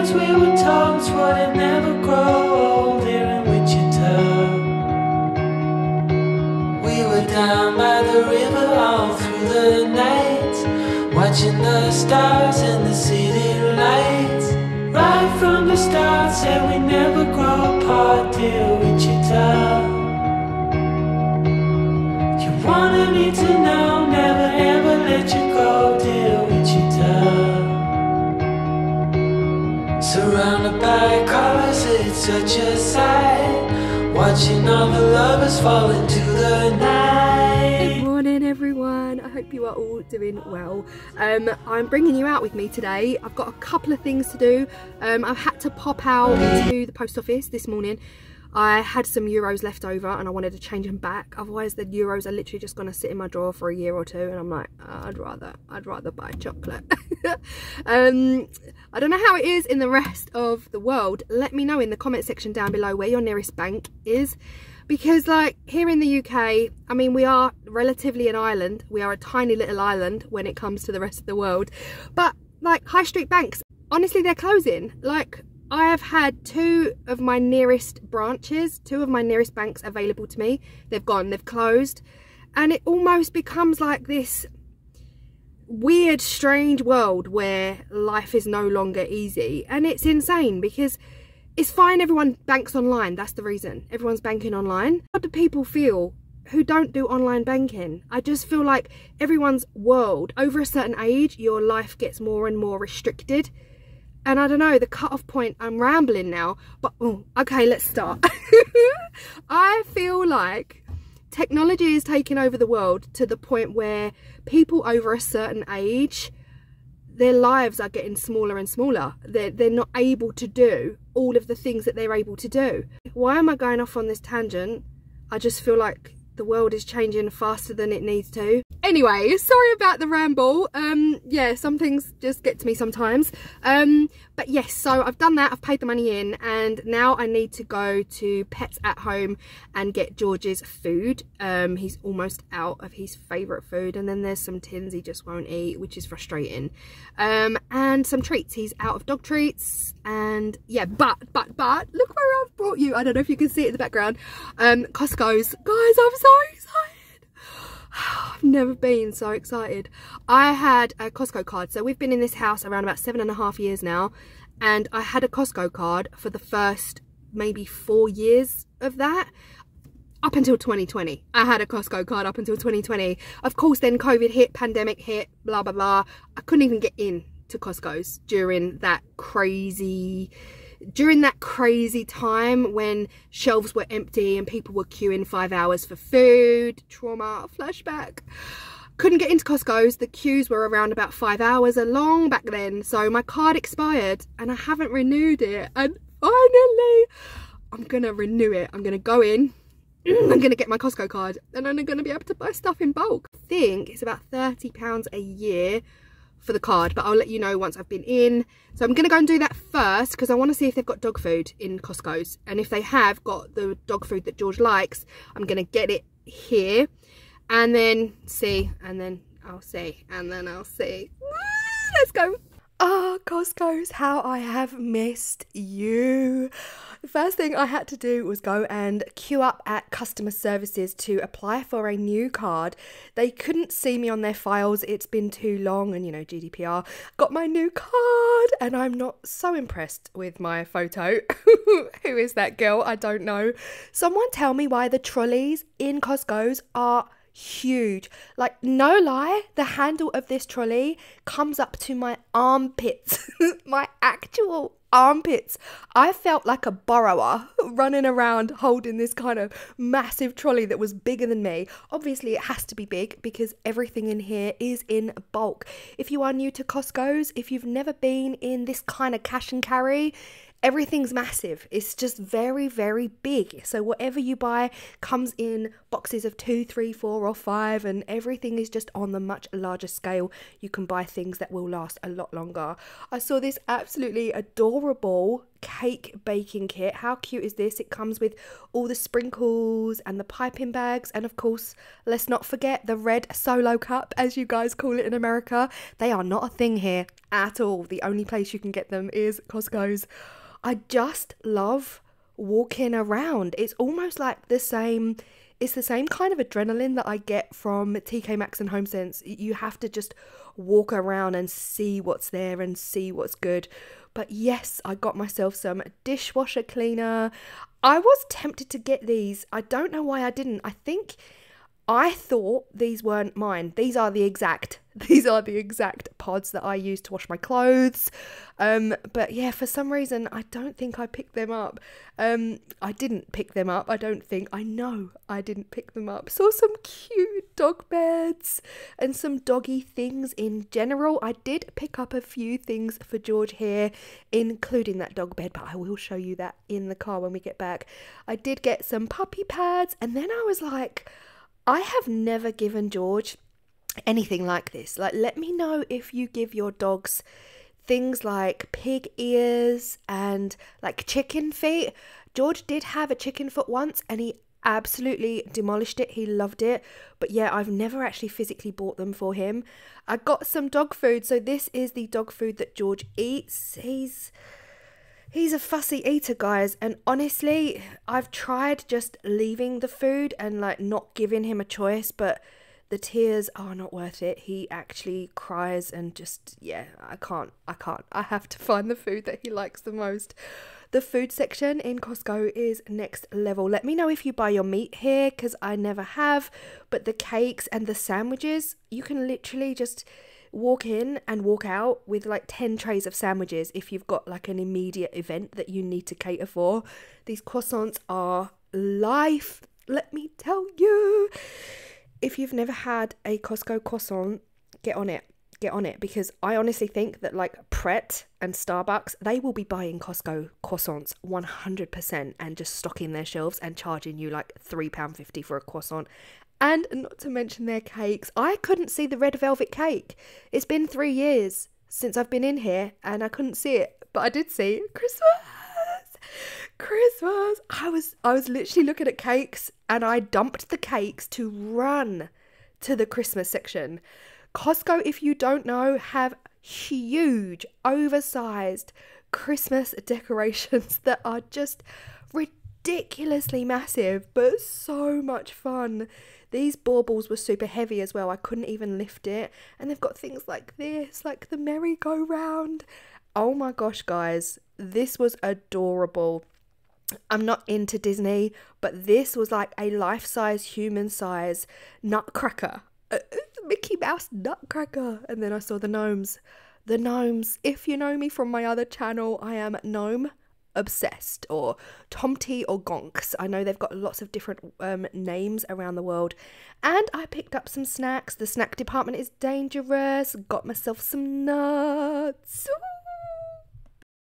dreams we were told would never grow old here in Wichita. We were down by the river all through the night, watching the stars and the city lights. Right from the start, said we never grow apart, dear Wichita. You wanted me to know, never ever let you go, dear Wichita. Surrounded by colors, it's such a sight, watching all the lovers fall into the night. Good morning everyone, I hope you are all doing well. I'm bringing you out with me today. I've got a couple of things to do. I've had to pop out to the post office this morning. I had some euros left over and I wanted to change them back, otherwise the euros are literally just going to sit in my drawer for a year or two, and I'm like, I'd rather buy chocolate. I don't know how it is in the rest of the world. Let me know in the comment section down below where your nearest bank is, because like here in the UK, I mean, we are relatively an island. We are a tiny little island when it comes to the rest of the world, but like high street banks, honestly, they're closing. Like, I have had two of my nearest branches, two of my nearest banks available to me. They've gone, they've closed, and it almost becomes like this weird, strange world where life is no longer easy. And it's insane because it's fine, everyone banks online, that's the reason. Everyone's banking online. How do people feel who don't do online banking? I just feel like everyone's world, over a certain age, your life gets more and more restricted. And I don't know, the cut-off point, I'm rambling now, but okay, let's start. I feel like technology is taking over the world to the point where people over a certain age, their lives are getting smaller and smaller. They're not able to do all of the things that they're able to do. Why am I going off on this tangent? I just feel like the world is changing faster than it needs to. Anyway, sorry about the ramble. Yeah, some things just get to me sometimes. But yes, so I've done that, I've paid the money in, and now I need to go to Pets at Home and get George's food. He's almost out of his favourite food, and then there's some tins he just won't eat, which is frustrating. And some treats, he's out of dog treats. And yeah, but look where I've brought you. I don't know if you can see it in the background. Costco's. Guys, I'm so excited. I've never been so excited. I had a Costco card. So we've been in this house around about 7.5 years now, and I had a Costco card for the first maybe 4 years of that. Up until 2020. I had a Costco card up until 2020. Of course, then COVID hit, pandemic hit, blah, blah, blah. I couldn't even get in to Costco's during that crazy time when shelves were empty and people were queuing 5 hours for food. Trauma, flashback. Couldn't get into Costco's. The queues were around about 5 hours long back then. So my card expired and I haven't renewed it. And finally, I'm going to renew it. I'm going to go in. I'm going to get my Costco card and I'm going to be able to buy stuff in bulk. I think it's about £30 a year for the card, but I'll let you know once I've been in. So I'm gonna go and do that first because I want to see if they've got dog food in Costco's, and if they have got the dog food that George likes, I'm gonna get it here and then see, and then I'll see, and then I'll see. Let's go. Oh, Costco's, how I have missed you. The first thing I had to do was go and queue up at customer services to apply for a new card. They couldn't see me on their files. It's been too long, and you know, GDPR. Got my new card and I'm not so impressed with my photo. Who is that girl? I don't know. Someone tell me why the trolleys in Costco's are huge. Like, no lie, the handle of this trolley comes up to my armpits. My actual armpits. I felt like a borrower running around holding this kind of massive trolley that was bigger than me. Obviously it has to be big because everything in here is in bulk. If you are new to Costco's, if you've never been in this kind of cash and carry, everything's massive. It's just very, very big. So whatever you buy comes in boxes of 2, 3, 4 or 5, and everything is just on the much larger scale. You can buy things that will last a lot longer. I saw this absolutely adorable cake baking kit. How cute is this? It comes with all the sprinkles and the piping bags, and of course, let's not forget the red solo cup, as you guys call it in America. They are not a thing here at all. The only place you can get them is Costco's. I just love walking around. It's almost like the same, it's the same kind of adrenaline that I get from TK Maxx and HomeSense. You have to just walk around and see what's there and see what's good. But yes, I got myself some dishwasher cleaner. I was tempted to get these. I don't know why I didn't. I thought these weren't mine. These are the exact pods that I use to wash my clothes. But yeah, for some reason, I don't think I picked them up. I didn't pick them up. I know I didn't pick them up. Saw some cute dog beds and some doggy things in general. I did pick up a few things for George here, including that dog bed, but I will show you that in the car when we get back. I did get some puppy pads, and then I was like, I have never given George anything like this. Like, let me know if you give your dogs things like pig ears and like chicken feet. George did have a chicken foot once and he absolutely demolished it. He loved it. But yeah, I've never actually physically bought them for him. I got some dog food. So this is the dog food that George eats. He's a fussy eater, guys, and honestly, I've tried just leaving the food and like not giving him a choice, but the tears are not worth it. He actually cries and just, yeah, I can't. I have to find the food that he likes the most. The food section in Costco is next level. Let me know if you buy your meat here, because I never have, but the cakes and the sandwiches, you can literally just walk in and walk out with like 10 trays of sandwiches if you've got like an immediate event that you need to cater for. These croissants are life, let me tell you. If you've never had a Costco croissant, get on it, because I honestly think that like Pret and Starbucks, they will be buying Costco croissants 100% and just stocking their shelves and charging you like £3.50 for a croissant. And not to mention their cakes. I couldn't see the red velvet cake. It's been 3 years since I've been in here and I couldn't see it. But I did see Christmas. I was literally looking at cakes and I dumped the cakes to run to the Christmas section. Costco, if you don't know, have huge, oversized Christmas decorations that are just ridiculously massive, but so much fun. These baubles were super heavy as well. I couldn't even lift it. And they've got things like this, like the merry-go-round. Oh my gosh, guys, this was adorable. I'm not into Disney, but this was like a life-size, human-size nutcracker. Mickey Mouse nutcracker. And then I saw the gnomes. The gnomes. If you know me from my other channel, I am gnome obsessed, or Tomty or Gonks. I know they've got lots of different names around the world. And I picked up some snacks. The snack department is dangerous. Got myself some nuts.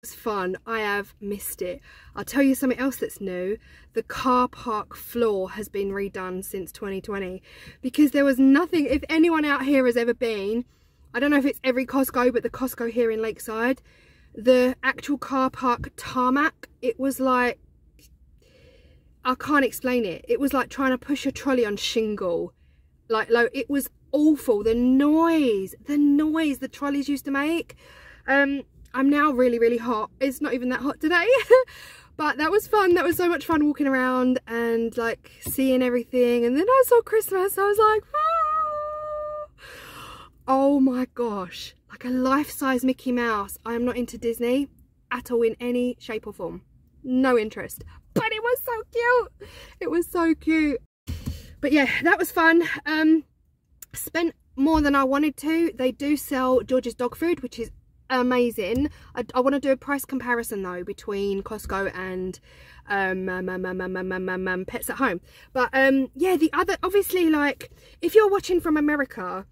It's fun. I have missed it. I'll tell you something else that's new. The car park floor has been redone since 2020 because there was nothing. If anyone out here has ever been, I don't know if it's every Costco, but the Costco here in Lakeside, the actual car park tarmac, it was like, I can't explain it. It was like trying to push a trolley on shingle. Like, it was awful. The noise the trolleys used to make. I'm now really hot. It's not even that hot today. But that was fun. That was so much fun walking around and like seeing everything. And then I saw Christmas. I was like, oh my gosh. Like a life-size Mickey Mouse. I am not into Disney at all in any shape or form. No interest. But it was so cute. It was so cute. But yeah, that was fun. Spent more than I wanted to. They do sell George's dog food, which is amazing. I want to do a price comparison though between Costco and Pets at Home. But yeah, the other, obviously, like if you're watching from America,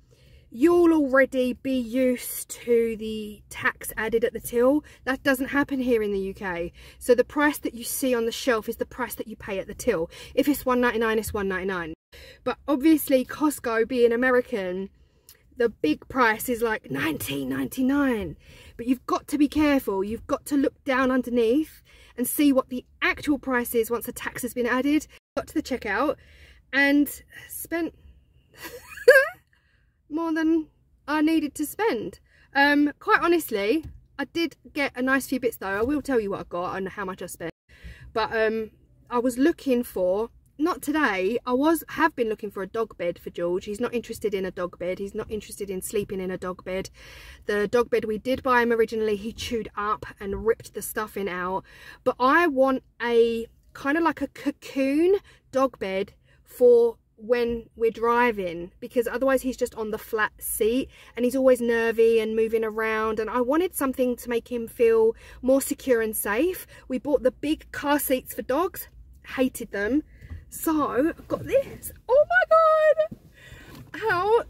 you'll already be used to the tax added at the till. That doesn't happen here in the UK. So the price that you see on the shelf is the price that you pay at the till. If it's $1.99, it's $1.99. But obviously Costco, being American, the big price is like $19.99 but you've got to be careful. You've got to look down underneath and see what the actual price is once the tax has been added. Got to the checkout and spent more than I needed to spend. Quite honestly, I did get a nice few bits though. I will tell you what I got and how much I spent. But I was looking for, not today, have been looking for a dog bed for George. He's not interested in a dog bed. He's not interested in sleeping in a dog bed. The dog bed we did buy him originally, he chewed up and ripped the stuffing out. But I want a kind of like a cocoon dog bed for when we're driving, because otherwise he's just on the flat seat and he's always nervy and moving around, and I wanted something to make him feel more secure and safe. We bought the big car seats for dogs, hated them, so I've got this. Oh my god, how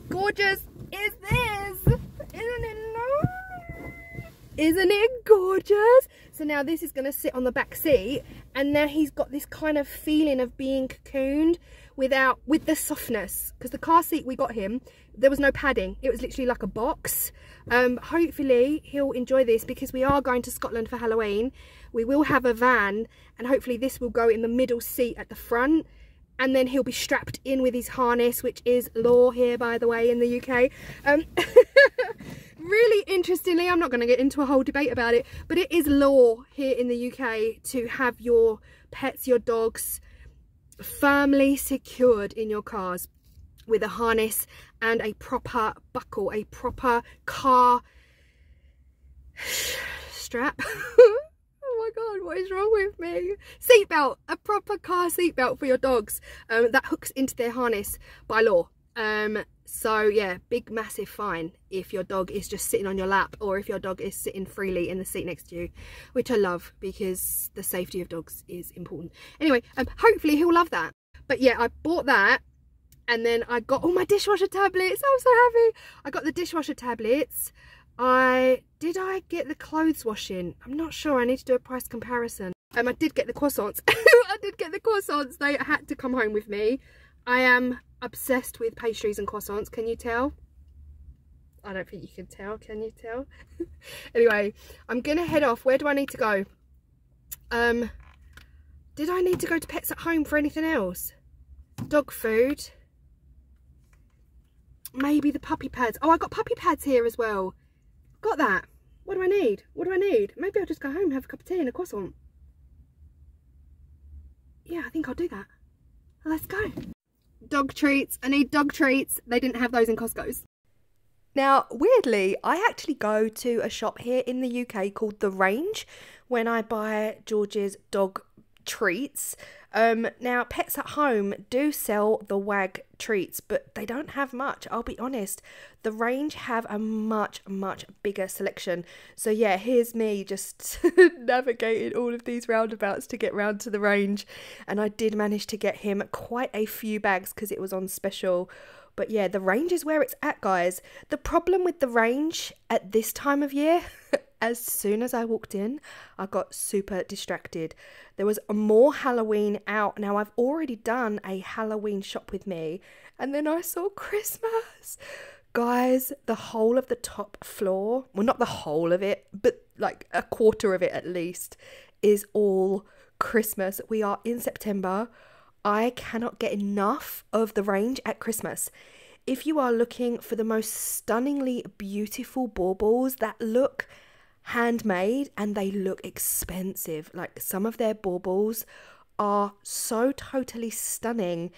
gorgeous is this? Isn't it gorgeous? So now this is going to sit on the back seat, and now he's got this kind of feeling of being cocooned with the softness, because the car seat we got him, there was no padding. It was literally like a box. Hopefully he'll enjoy this, because we are going to Scotland for Halloween. We will have a van, and hopefully this will go in the middle seat at the front, and then he'll be strapped in with his harness, which is law here, by the way, in the UK. Really interestingly, I'm not going to get into a whole debate about it, but it is law here in the UK to have your pets, your dogs, firmly secured in your cars with a harness and a proper buckle, a proper car strap. Oh my god, what is wrong with me? Seatbelt, a proper car seatbelt for your dogs that hooks into their harness by law. So yeah, big massive fine if your dog is just sitting on your lap, or if your dog is sitting freely in the seat next to you, which I love because the safety of dogs is important. Anyway, hopefully he'll love that. But yeah, I bought that, and then I got all my dishwasher tablets. I'm so happy. I got the dishwasher tablets. Did I get the clothes washing? I'm not sure. I need to do a price comparison. I did get the croissants. I did get the croissants. They had to come home with me. I am obsessed with pastries and croissants. Can you tell? I don't think you can tell. Can you tell? Anyway, I'm gonna head off. Where do I need to go? Did I need to go to Pets at Home for anything else? Dog food. Maybe the puppy pads. Oh, I got puppy pads here as well. Got that. What do I need? What do I need? Maybe I'll just go home, have a cup of tea and a croissant. Yeah, I think I'll do that. Let's go. Dog treats. I need dog treats. They didn't have those in Costco's. Now, weirdly, I actually go to a shop here in the UK called The Range when I buy George's dog treats. Now, Pets at Home do sell the WAG treats, but they don't have much, I'll be honest. The Range have a much bigger selection. So yeah, here's me just navigating all of these roundabouts to get round to the Range, and I did manage to get him quite a few bags because it was on special. But yeah, the Range is where it's at, guys. The problem with the Range at this time of year, as soon as I walked in, I got super distracted. There was more Halloween out. Now, I've already done a Halloween shop with me, and then I saw Christmas. Guys, the whole of the top floor, well, not the whole of it, but like a quarter of it at least, is all Christmas. We are in September. I cannot get enough of the Range at Christmas. If you are looking for the most stunningly beautiful baubles that look handmade and they look expensive, like some of their baubles are so totally stunning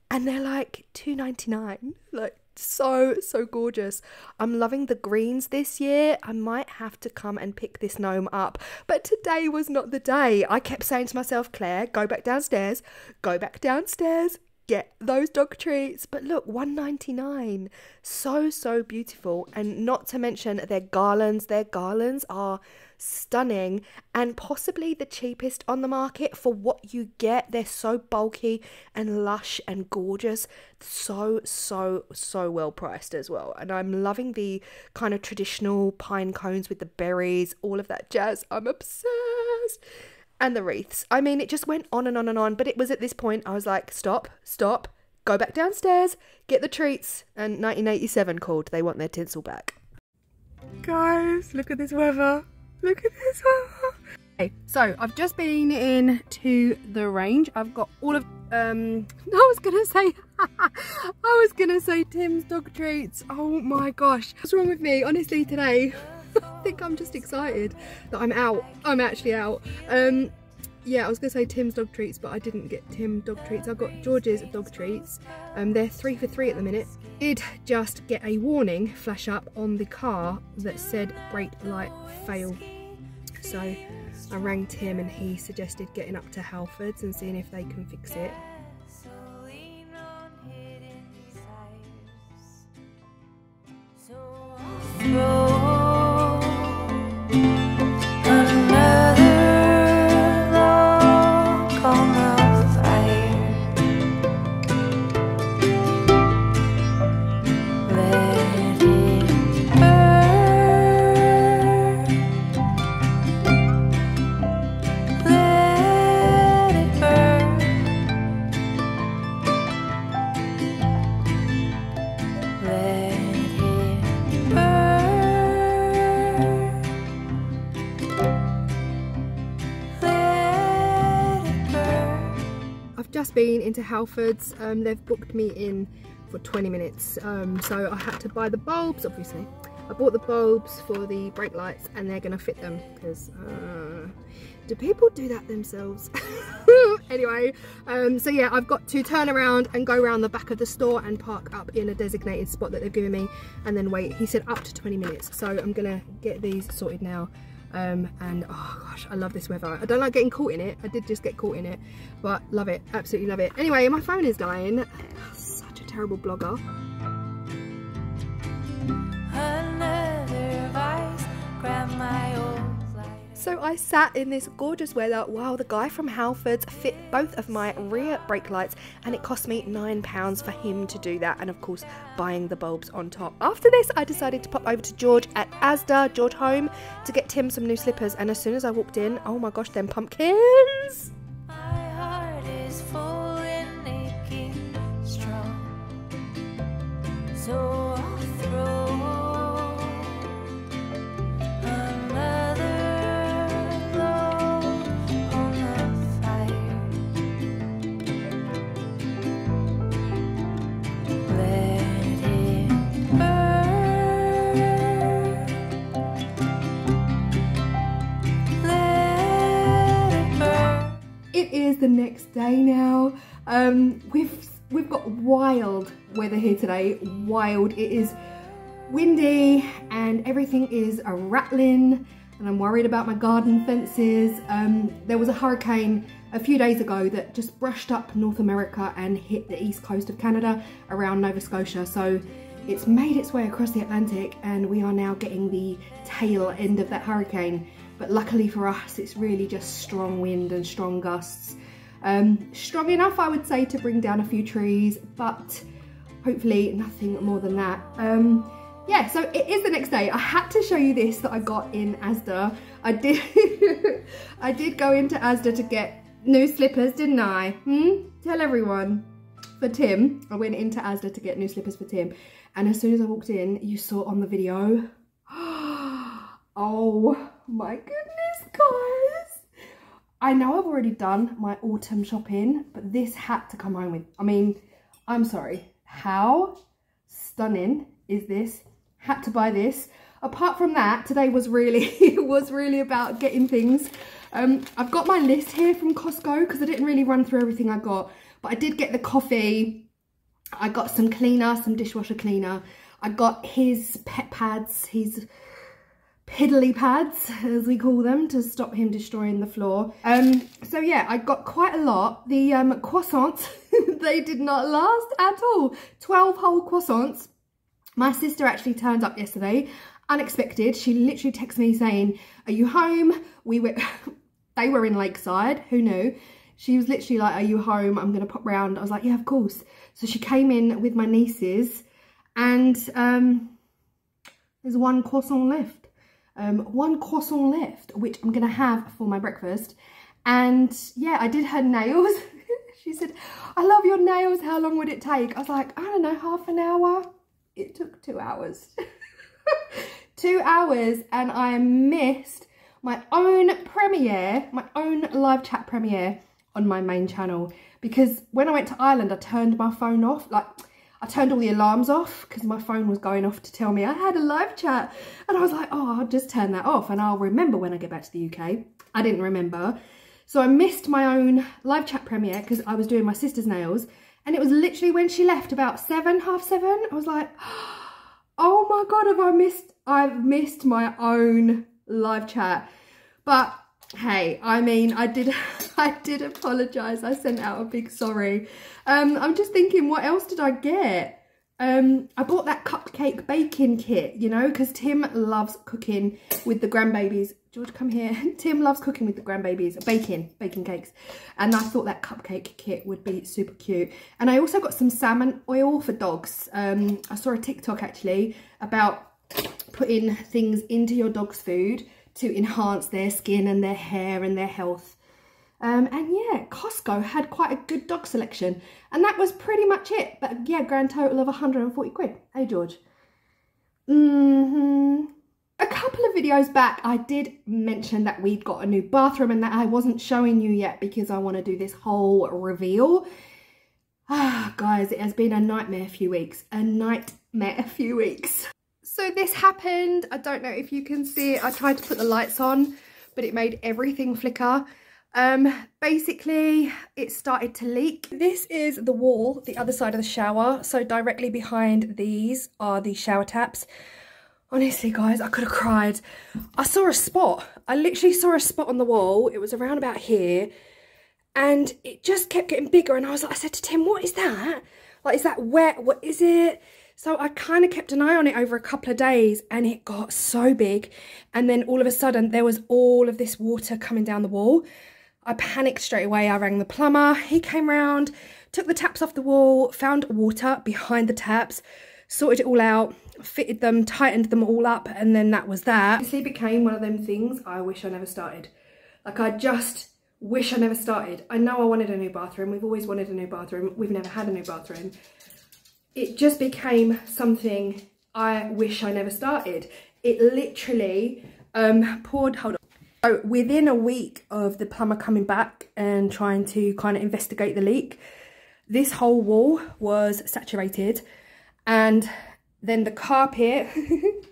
and they're like $2.99, like so gorgeous. I'm loving the greens this year. I might have to come and pick this gnome up, but today was not the day. I kept saying to myself, Claire, go back downstairs, get those dog treats. But look, $1.99, so beautiful. And not to mention their garlands are stunning and possibly the cheapest on the market for what you get. They're so bulky and lush and gorgeous, so well priced as well. And I'm loving the kind of traditional pine cones with the berries, all of that jazz. I'm obsessed. And the wreaths. I mean, it just went on and on and on. But it was at this point, I was like, stop, go back downstairs, get the treats. And 1987 called. They want their tinsel back. Guys, look at this weather. Look at this weather. Okay, so I've just been in to the range. I've got all of I was gonna say Tim's dog treats. Oh my gosh, what's wrong with me? Honestly, today I think I'm just excited that I'm out. I'm actually out. Yeah, I was gonna say Tim's dog treats, but I didn't get Tim dog treats. I got George's dog treats. They're 3 for 3 at the minute. Did just get a warning flash up on the car that said brake light fail. So I rang Tim and he suggested getting up to Halfords and seeing if they can fix it. Just been into Halfords. They've booked me in for 20 minutes, so I had to buy the bulbs. Obviously I bought the bulbs for the brake lights and they're gonna fit them because do people do that themselves? Anyway, so yeah, I've got to turn around and go around the back of the store and park up in a designated spot that they've given me and then wait. He said up to 20 minutes, so I'm gonna get these sorted now. And oh gosh, I love this weather. I don't like getting caught in it. I did just get caught in it, but love it, absolutely love it. Anyway, my phone is dying. Such a terrible blogger. Another vice, grab my old. So I sat in this gorgeous weather while the guy from Halfords fit both of my rear brake lights, and it cost me £9 for him to do that, and of course buying the bulbs on top. After this I decided to pop over to George at Asda, George Home, to get Tim some new slippers, and as soon as I walked in, oh my gosh, them pumpkins! My heart is full and aching strong, so I'll throw the next day now. We've got wild weather here today. Wild. It is windy and everything is a rattling, and I'm worried about my garden fences. There was a hurricane a few days ago that just brushed up North America and hit the east coast of Canada around Nova Scotia, so it's made its way across the Atlantic and we are now getting the tail end of that hurricane. But luckily for us, it's really just strong wind and strong gusts. Strong enough, I would say, to bring down a few trees, but hopefully nothing more than that. Yeah, so it is the next day. I had to show you this that I got in Asda. I did go into Asda to get new slippers, didn't I? Tell everyone. For Tim, I went into Asda to get new slippers for Tim, and as soon as I walked in, you saw on the video, oh my goodness, guys. I know I've already done my autumn shopping, but this had to come home with. I mean, I'm sorry. How stunning is this? Had to buy this. Apart from that, today was really about getting things. I've got my list here from COSTCO because I didn't really run through everything I got, but I did get the coffee. I got some cleaner, some dishwasher cleaner. I got his pet pads, his piddly pads, as we call them, to stop him destroying the floor. So yeah, I got quite a lot. The croissants, they did not last at all. 12 whole croissants. My sister actually turned up yesterday, unexpected. She literally texted me saying, "Are you home?" They were in Lakeside, who knew? She was literally like, "Are you home? I'm gonna pop round." I was like, "Yeah, of course." So she came in with my nieces, and there's one croissant left. Which I'm gonna have for my breakfast. And yeah, I did her nails. She said, "I love your nails, how long would it take?" I was like, "I don't know, half an hour." It took 2 hours. 2 hours and I missed my own premiere, my own live chat premiere on my main channel. Because when I went to Ireland, I turned my phone off. Like, I turned all the alarms off because my phone was going off to tell me I had a live chat. And I was like, oh, I'll just turn that off and I'll remember when I get back to the UK. I didn't remember. So I missed my own live chat premiere because I was doing my sister's nails. And it was literally when she left, about 7, half 7. I was like, oh my God, I've missed my own live chat. But hey, I mean, I did apologise. I sent out a big sorry. I'm just thinking, what else did I get? I bought that cupcake baking kit, you know, because Tim loves cooking with the grandbabies. George, come here. Tim loves cooking with the grandbabies, baking cakes. And I thought that cupcake kit would be super cute. And I also got some salmon oil for dogs. I saw a TikTok actually about putting things into your dog's food to enhance their skin and their hair and their health. And yeah, Costco had quite a good dog selection. And that was pretty much it. But yeah, grand total of 140 quid. Hey, George. A couple of videos back, I did mention that we'd got a new bathroom and that I wasn't showing you yet because I want to do this whole reveal. Guys, it has been a nightmare few weeks. So this happened. I don't know if you can see it. I tried to put the lights on, but it made everything flicker. Basically, it started to leak. This is the wall, the other side of the shower. So directly behind these are the shower taps. Honestly, guys, I could have cried. I saw a spot. I literally saw a spot on the wall. It was around about here. And it just kept getting bigger. And I said to Tim, what is that? Like, is that wet? What is it? So I kind of kept an eye on it over a couple of days and it got so big. And then all of a sudden there was all of this water coming down the wall. I panicked straight away. I rang the plumber. He came round, took the taps off the wall, found water behind the taps, sorted it all out, fitted them, tightened them all up, and then that was that. It became one of them things I wish I never started. Like, I just wish I never started. I know I wanted a new bathroom. We've always wanted a new bathroom. We've never had a new bathroom. It just became something I wish I never started. It literally hold on. So within a week of the plumber coming back and trying to kind of investigate the leak, this whole wall was saturated. And then the carpet,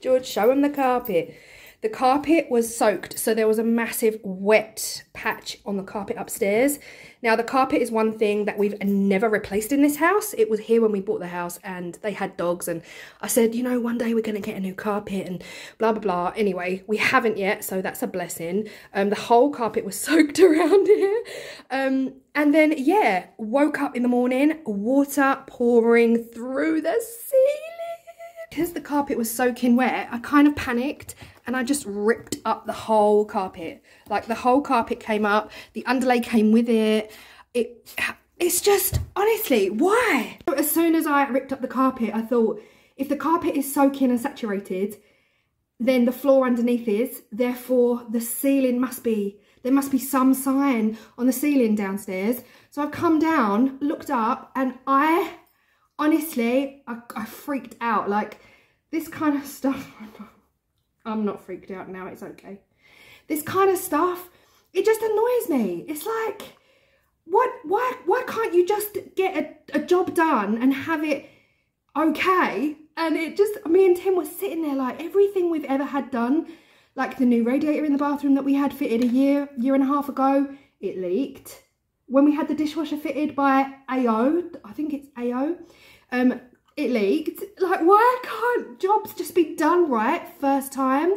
George, show him the carpet. The carpet was soaked, so there was a massive wet patch on the carpet upstairs. Now, the carpet is one thing that we've never replaced in this house. It was here when we bought the house and they had dogs. And I said, you know, one day we're going to get a new carpet and blah, blah, blah. Anyway, we haven't yet, so that's a blessing. The whole carpet was soaked around here. And then, yeah, woke up in the morning, water pouring through the ceiling. Because the carpet was soaking wet, I kind of panicked and I just ripped up the whole carpet. Like, the whole carpet came up, the underlay came with it. It's just, honestly, why? As soon as I ripped up the carpet, I thought, if the carpet is soaking and saturated, then the floor underneath is, therefore the ceiling there must be some sign on the ceiling downstairs. So I've come down, looked up, and honestly, I freaked out. Like, this kind of stuff, I'm not freaked out now, it's okay. This kind of stuff, it just annoys me. It's like, why can't you just get a job done and have it okay? And it just, me and Tim were sitting there like, everything we've ever had done, like the new radiator in the bathroom that we had fitted a year and a half ago, it leaked. When we had the dishwasher fitted by AO, I think it's AO, it leaked. Like, why can't jobs just be done right first time?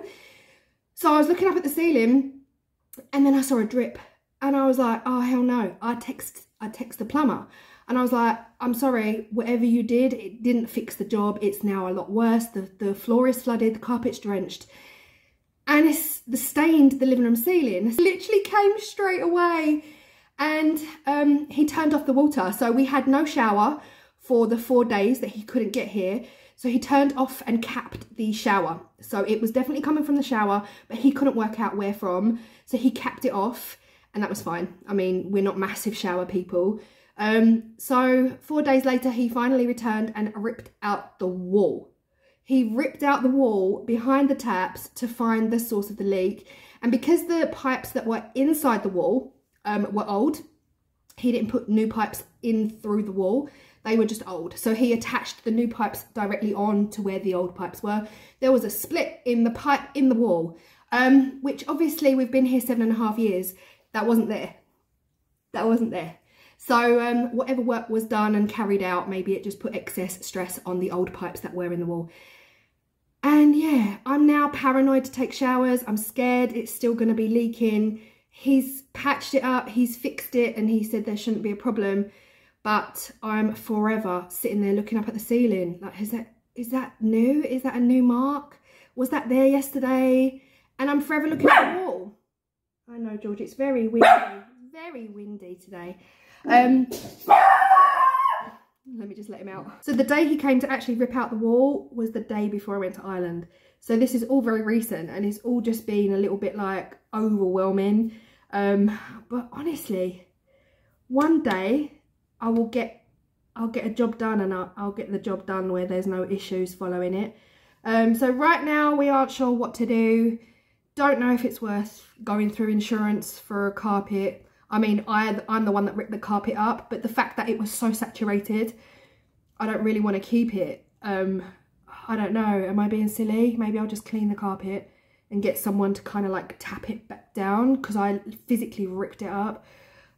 So I was looking up at the ceiling and then I saw a drip and I was like, oh, hell no. I text the plumber and I was like, I'm sorry, whatever you did, it didn't fix the job. It's now a lot worse. The floor is flooded, the carpet's drenched. And it's stained the living room ceiling. It literally came straight away. And he turned off the water. So we had no shower for the 4 days that he couldn't get here. So he turned off and capped the shower. So it was definitely coming from the shower, but he couldn't work out where from. So he capped it off and that was fine. I mean, we're not massive shower people. So 4 days later, he finally returned and ripped out the wall. he ripped out the wall behind the taps to find the source of the leak. And because the pipes that were inside the wall were old, he didn't put new pipes in through the wall. They were just old. So he attached the new pipes directly on to where the old pipes were. There was a split in the pipe in the wall, which obviously we've been here 7.5 years. That wasn't there. That wasn't there. So whatever work was done and carried out, maybe it just put excess stress on the old pipes that were in the wall. And yeah, I'm now paranoid to take showers. I'm scared it's still going to be leaking. He's patched it up, he's fixed it, and he said there shouldn't be a problem. But I'm forever sitting there looking up at the ceiling. Like, is that new? Is that a new mark? Was that there yesterday? And I'm forever looking at the wall. I know, George, it's very windy. Very windy today. Let me just let him out. So the day he came to actually rip out the wall was the day before I went to Ireland. So this is all very recent, and it's all just been a little bit like overwhelming. But honestly, one day I'll get a job done, and I'll get the job done where there's no issues following it. So right now we aren't sure what to do. Don't know if it's worth going through insurance for a carpet. I mean, I'm the one that ripped the carpet up, but the fact that it was so saturated, I don't really want to keep it. I don't know, am I being silly? Maybe I'll just clean the carpet and get someone to kind of like tap it back down, because I physically ripped it up.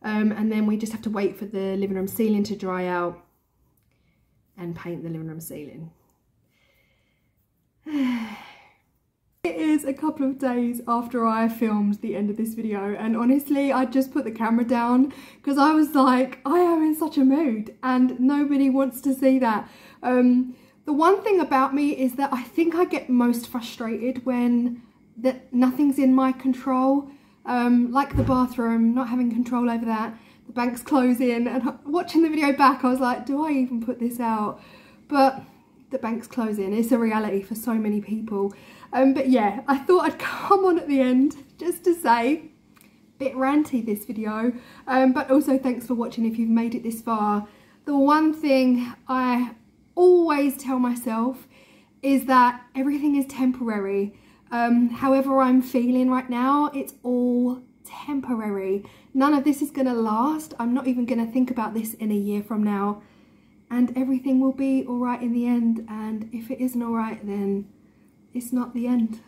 And then we just have to wait for the living room ceiling to dry out and paint the living room ceiling. It is a couple of days after I filmed the end of this video, and honestly I just put the camera down because I was like, I am in such a mood and nobody wants to see that. The one thing about me is that I think I get most frustrated when nothing's in my control, like the bathroom, not having control over that, the bank's closing, and watching the video back I was like, do I even put this out? But the bank's closing, it's a reality for so many people. But yeah, I thought I'd come on at the end just to say, bit ranty this video, but also thanks for watching if you've made it this far. The one thing I always tell myself is that everything is temporary. However I'm feeling right now, it's all temporary. None of this is gonna last. I'm not even gonna think about this in a year from now, and everything will be all right in the end. And if it isn't all right, then it's not the end.